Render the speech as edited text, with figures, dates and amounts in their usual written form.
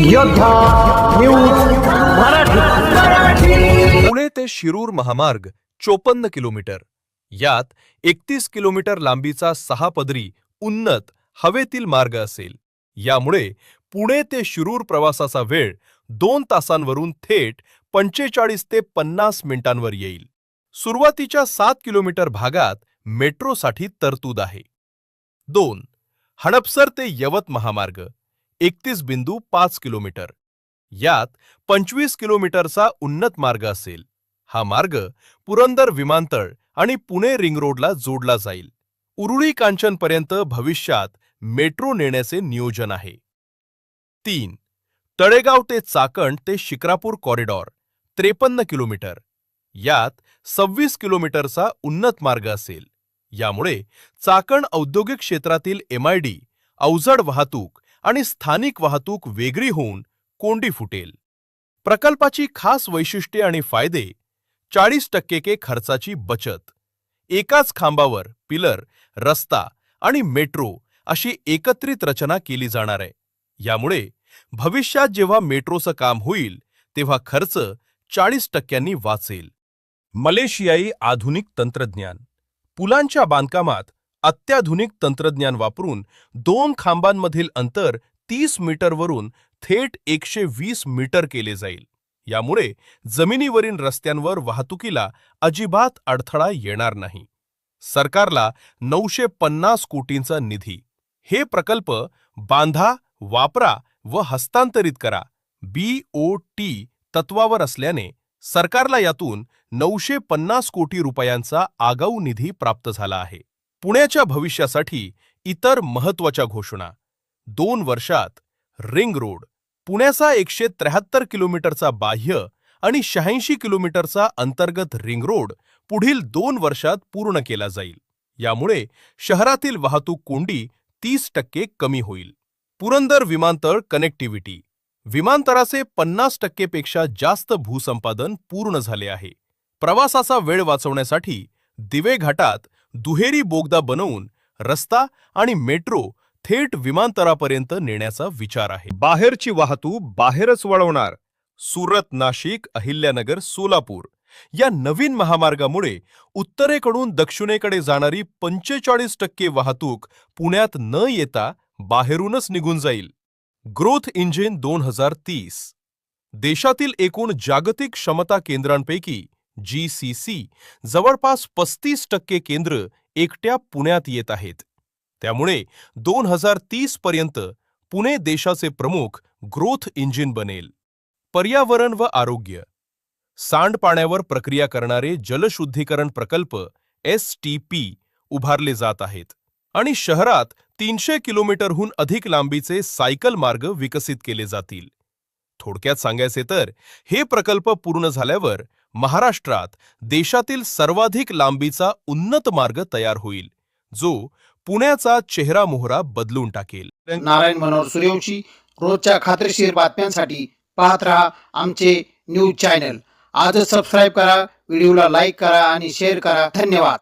योद्धा न्यूज मराठी। पुणे ते शिरूर महामार्ग 54 किलोमीटर, यात 31 किलोमीटर लांबीचा 6 पदरी उन्नत हवेतील मार्ग असेल। यामुळे पुणे ते शिरूर प्रवासाचा वेळ 2 तासांवरून थेट 45 ते 50 मिनिटांवर येईल। सुरुवातीच्या 7 किलोमीटर भागात मेट्रोसाठी तरतूद आहे। 2. हडपसर ते यवत महामार्ग 31.5 किलोमीटर, यात 25 किलोमीटरचा उन्नत मार्ग असेल। हा मार्ग पुरंदर विमानतळ आणि पुणे रिंग रोडला जोडला जाईल। उरुळी कांचनपर्यंत भविष्यात मेट्रो नेण्याचे नियोजन आहे। 3. तळेगाव ते चाकण ते शिक्रापूर कॉरिडॉर 53 किलोमीटर, यात 26 किलोमीटरचा उन्नत मार्ग असेल। यामुळे चाकण औद्योगिक क्षेत्रातील MID, अवजड वाहतूक आणि स्थानिक वाहतूक वेगळी होऊन कोंडी फुटेल। प्रकल्पाची खास वैशिष्ट्ये आणि फायदे: 40% खर्चाची बचत, एकाच खांबावर पिलर, रस्ता आणि मेट्रो अशी एकत्रित रचना केली जाणार आहे। यामुळे भविष्यात जेव्हा मेट्रोचं काम होईल तेव्हा खर्च 40% वाचेल। मलेशियाई आधुनिक तंत्रज्ञान: पुलांच्या बांधकामात अत्याधुनिक तंत्रज्ञान वापरून 2 खांबांमधील अंतर 30 मीटरवरून थेट 120 मीटर केले जाईल। यामुळे जमिनीवरील रस्त्यांवर वाहतुकीला अजिबात अडथळा येणार नाही। सरकारला 950 कोटींचा निधी। हे प्रकल्प बांधा, वापरा व हस्तांतरित करा BOT तत्वावर असल्याने सरकारला यातून 950 कोटी रुपयांचा आगाऊ निधी प्राप्त झाला आहे। पुण्याच्या भविष्यासाठी इतर महत्त्वाच्या घोषणा: 2 वर्षात रिंग रोड, पुण्याचा 173 किलोमीटरचा बाह्य आणि 86 किलोमीटरचा अंतर्गत रिंग रोड पुढील 2 वर्षात पूर्ण केला जाईल। यामुळे शहरातील वाहतूक कोंडी 30% कमी होईल। पुरंदर विमानतळ कनेक्टिव्हिटी: विमानतळाचे 50% पेक्षा जास्त भूसंपादन पूर्ण झाले आहे। प्रवासाचा वेळ वाचवण्यासाठी दिवे घाटात दुहेरी बोगदा बनवून रस्ता आणि मेट्रो थेट विमानतळापर्यंत नेण्याचा विचार आहे। बाहेरची वाहतूक बाहेरच वळवणार। सुरत, नाशिक, अहिल्यानगर, सोलापूर या नवीन महामार्गामुळे उत्तरेकडून दक्षिणेकडे जाणारी 45% वाहतूक पुण्यात न येता बाहेरूनच निघून जाईल। ग्रोथ इंजिन 2030: देशातील एकूण जागतिक क्षमता केंद्रांपैकी GCC जवळपास 35% केंद्र एकट्या पुण्यात येत आहेत। त्यामुळे 2030 पर्यंत पुणे देशाचे प्रमुख ग्रोथ इंजिन बनेल। पर्यावरण व आरोग्य: सांडपाण्यावर प्रक्रिया करणारे जलशुद्धीकरण प्रकल्प STP उभारले जात आहेत आणि शहरात 300 किलोमीटरहून अधिक लांबीचे सायकल मार्ग विकसित केले जातील। थोडक्यात सांगायचे तर हे प्रकल्प पूर्ण झाल्यावर महाराष्ट्रात देशातील सर्वाधिक लांबीचा उन्नत मार्ग तयार होईल, जो पुण्याचा चेहरा-मोहरा बदलून टाकेल। नारायण मनोहर सूर्यवंशी, रोजच्या खात्रीशीर बातम्यांसाठी पाहत रहा आमचे न्यूज चॅनल। आजच सबस्क्राईब करा, व्हिडिओला लाईक करा आणि शेअर करा। धन्यवाद।